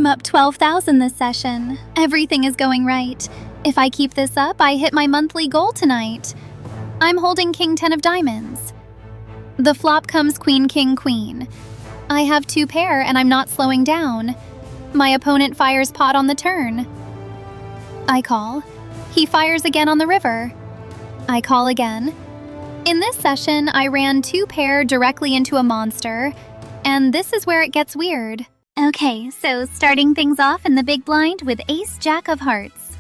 I'm up 12,000 this session. Everything is going right. If I keep this up, I hit my monthly goal tonight. I'm holding King 10 of diamonds. The flop comes Queen, King, Queen. I have 2 pair and I'm not slowing down. My opponent fires pot on the turn. I call. He fires again on the river. I call again. In this session, I ran 2 pair directly into a monster, and this is where it gets weird. Okay, so starting things off in the big blind with Ace Jack of Hearts.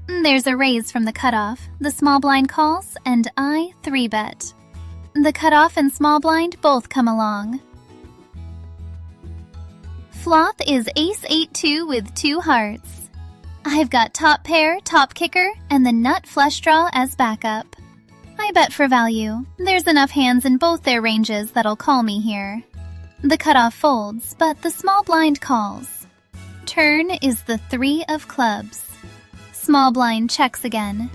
There's a raise from the cutoff. The small blind calls, and I 3-bet. The cutoff and small blind both come along. Flop is Ace 8-2 with 2 hearts. I've got top pair, top kicker, and the nut flush draw as backup. I bet for value. There's enough hands in both their ranges that'll call me here. The cutoff folds, but the small blind calls. Turn is the 3 of clubs. Small blind checks again.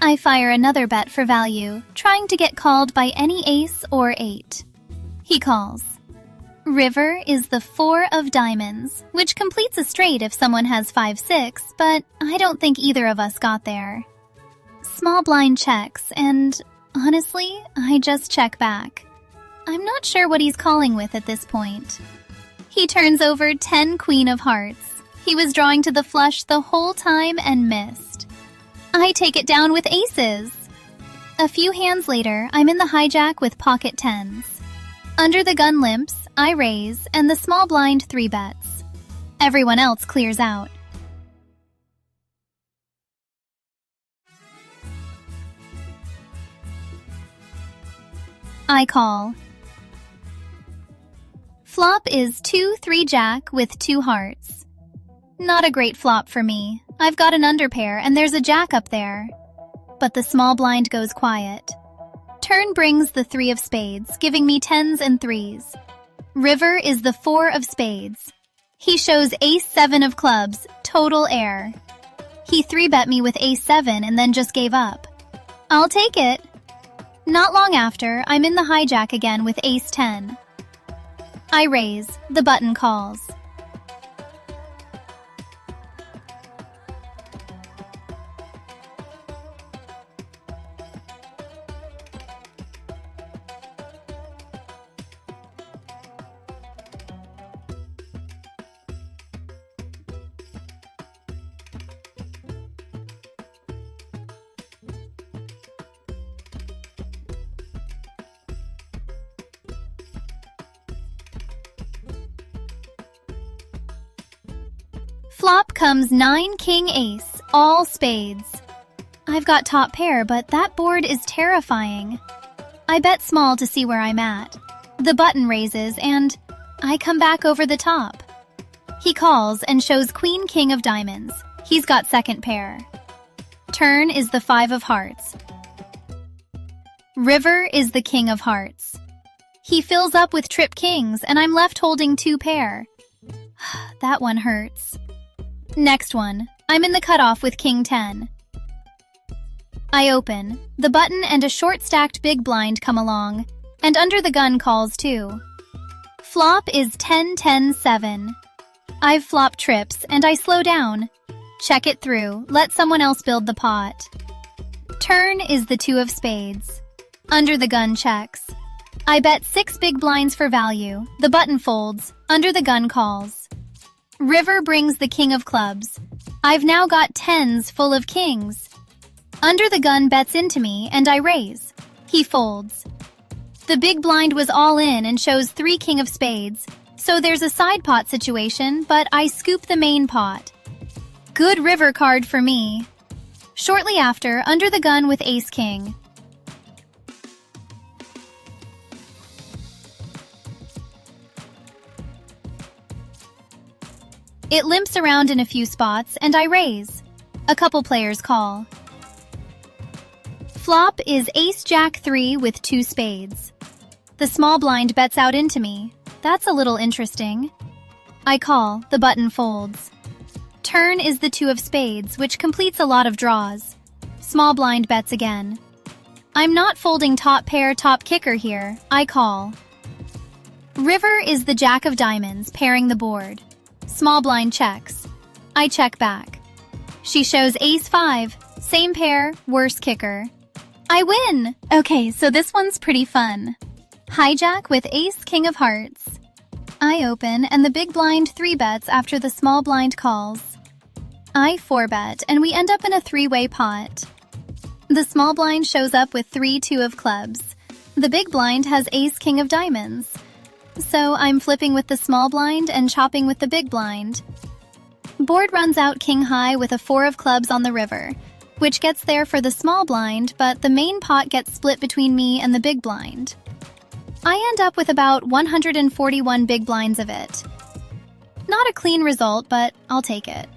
I fire another bet for value, trying to get called by any ace or 8. He calls. River is the 4 of diamonds, which completes a straight if someone has 5-6, but I don't think either of us got there. Small blind checks, and honestly, I just check back. I'm not sure what he's calling with at this point. He turns over 10 Queen of Hearts. He was drawing to the flush the whole time and missed. I take it down with aces. A few hands later, I'm in the hijack with pocket 10s. Under the gun limps, I raise, and the small blind 3-bets. Everyone else clears out. I call. Flop is 2-3 jack with 2 hearts. Not a great flop for me. I've got an underpair and there's a jack up there. But the small blind goes quiet. Turn brings the 3 of spades, giving me 10s and 3s. River is the 4 of spades. He shows Ace 7 of clubs, total air. He 3-bet me with Ace 7 and then just gave up. I'll take it. Not long after, I'm in the hijack again with Ace 10. I raise. The button calls. Flop comes 9 king ace, all spades. I've got top pair, but that board is terrifying. I bet small to see where I'm at. The button raises and I come back over the top. He calls and shows Queen King of diamonds. He's got second pair. Turn is the 5 of hearts. River is the King of hearts. He fills up with trip kings and I'm left holding 2 pair. That one hurts. Next one, I'm in the cutoff with King 10. I open. The button and a short stacked big blind come along, and under the gun calls too. Flop is 10-10-7. I've flopped trips and I slow down. Check it through, let someone else build the pot. Turn is the 2 of spades. Under the gun checks. I bet 6 big blinds for value. The button folds, under the gun calls. River brings the King of clubs. I've now got 10s full of kings. Under the gun bets into me and I raise. He folds. The big blind was all in and shows 3 king of spades, so there's a side pot situation, but I scoop the main pot. Good river card for me. Shortly after, under the gun with ace king. It limps around in a few spots, and I raise. A couple players call. Flop is Ace-Jack 3 with 2 spades. The small blind bets out into me. That's a little interesting. I call, the button folds. Turn is the 2 of spades, which completes a lot of draws. Small blind bets again. I'm not folding top pair, top kicker here. I call. River is the jack of diamonds, pairing the board. Small blind checks. I check back. She shows ace 5, same pair, worse kicker. I win! Okay, so this one's pretty fun. Hijack with ace king of hearts. I open, and the big blind 3-bets after the small blind calls. I 4-bet, and we end up in a 3-way pot. The small blind shows up with 3-2 of clubs. The big blind has ace king of diamonds. So I'm flipping with the small blind and chopping with the big blind. Board runs out king high with a 4 of clubs on the river, which gets there for the small blind, but the main pot gets split between me and the big blind. I end up with about 141 big blinds of it. Not a clean result, but I'll take it.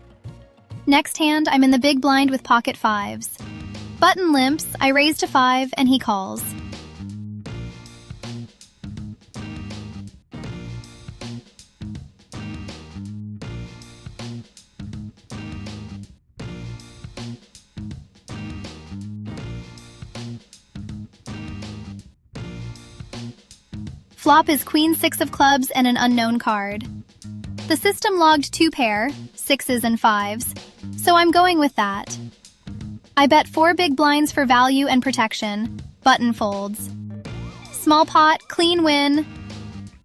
Next hand, I'm in the big blind with pocket 5s. Button limps, I raise to 5, and he calls. Flop is queen 6 of clubs and an unknown card. The system logged 2 pair, 6s and 5s, so I'm going with that. I bet 4 big blinds for value and protection. Button folds. Small pot, clean win.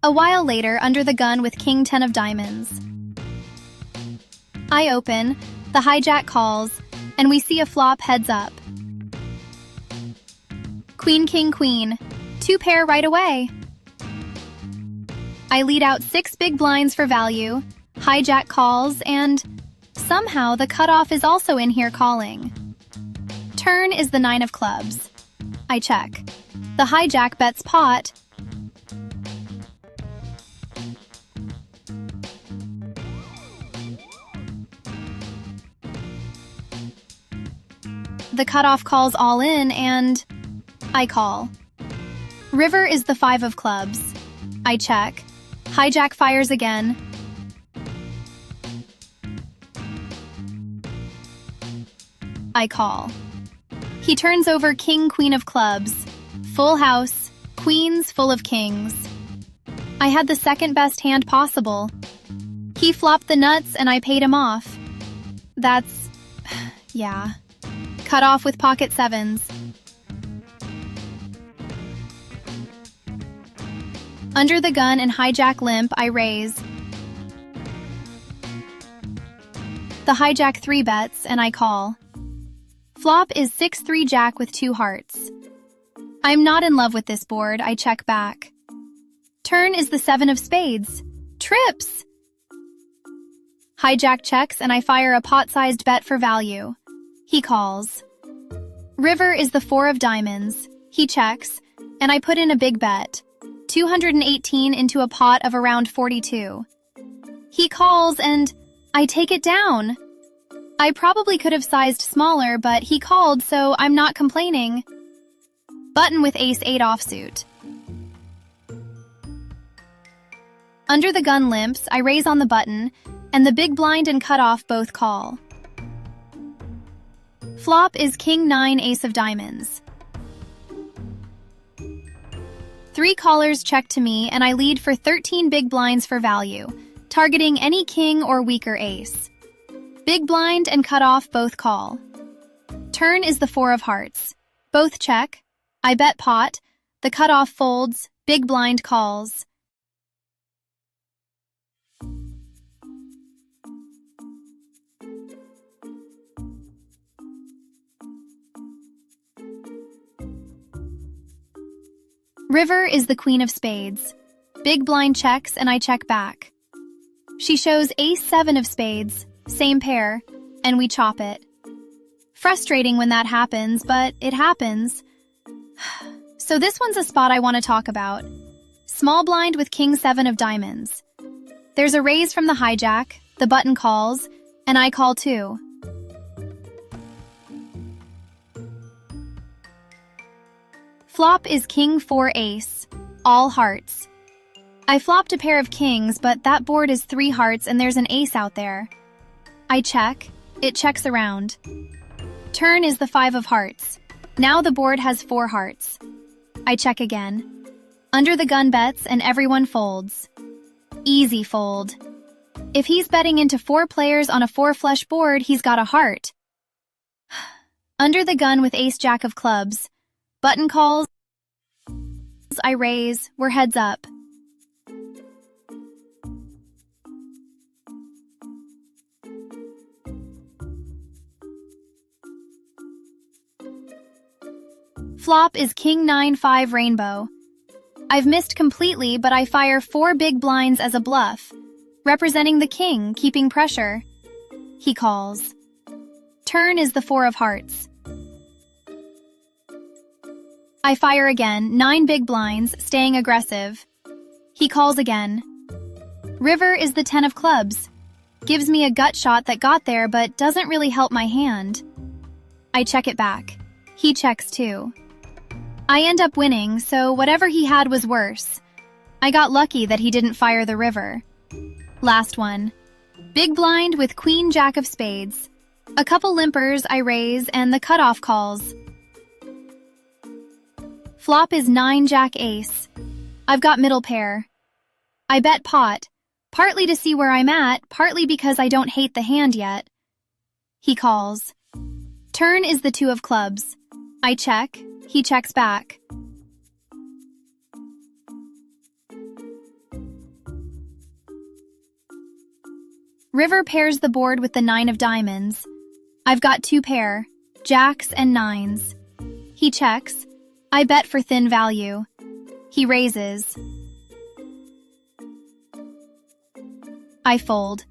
A while later, under the gun with king 10 of diamonds. I open, the hijack calls, and we see a flop heads up. Queen, king, queen. 2 pair right away. I lead out 6 big blinds for value. Hijack calls, and somehow the cutoff is also in here calling. Turn is the 9 of clubs. I check. The hijack bets pot. The cutoff calls all in, and I call. River is the 5 of clubs. I check. Hijack fires again. I call. He turns over king, queen of clubs. Full house, queens full of kings. I had the second best hand possible. He flopped the nuts and I paid him off. That's... yeah. Cut off with pocket 7s. Under the gun and hijack limp, I raise. The hijack 3 bets and I call. Flop is 6-3 jack with 2 hearts. I'm not in love with this board, I check back. Turn is the 7 of spades. Trips! Hijack checks and I fire a pot-sized bet for value. He calls. River is the 4 of diamonds. He checks, and I put in a big bet. 218 into a pot of around 42. He calls and I take it down. I probably could have sized smaller, but he called, so I'm not complaining. Button with ace 8 offsuit. Under the gun limps, I raise on the button, and the big blind and cutoff both call. Flop is king 9 ace of diamonds. 3 callers check to me, and I lead for 13 big blinds for value, targeting any king or weaker ace. Big blind and cutoff both call. Turn is the 4 of hearts. Both check. I bet pot. The cutoff folds. Big blind calls. River is the queen of spades. Big blind checks and I check back. She shows ace 7 of spades, same pair, and we chop it. Frustrating when that happens, but it happens. So this one's a spot I want to talk about. Small blind with king 7 of diamonds. There's a raise from the hijack, the button calls, and I call too. Flop is king 4 ace, all hearts. I flopped a pair of kings, but that board is 3 hearts and there's an ace out there. I check. It checks around. Turn is the 5 of hearts. Now the board has 4 hearts. I check again. Under the gun bets and everyone folds. Easy fold. If he's betting into 4 players on a 4 flush board, he's got a heart. Under the gun with ace-jack of clubs. Button calls. I raise. We're heads up. Flop is King 9-5 rainbow. I've missed completely, but I fire 4 big blinds as a bluff, representing the king, keeping pressure. He calls. Turn is the 4 of hearts. I fire again, 9 big blinds, staying aggressive. He calls again. River is the 10 of clubs. Gives me a gut shot that got there but doesn't really help my hand. I check it back. He checks too. I end up winning, so whatever he had was worse. I got lucky that he didn't fire the river. Last one. Big blind with queen jack of spades. A couple limpers I raise and the cutoff calls. Flop is 9 jack ace. I've got middle pair. I bet pot, partly to see where I'm at, partly because I don't hate the hand yet. He calls. Turn is the 2 of clubs. I check. He checks back. River pairs the board with the 9 of diamonds. I've got 2 pair, jacks and 9s. He checks. I bet for thin value. He raises. I fold.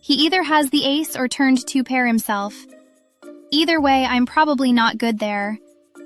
He either has the ace or turned 2 pair himself. Either way, I'm probably not good there.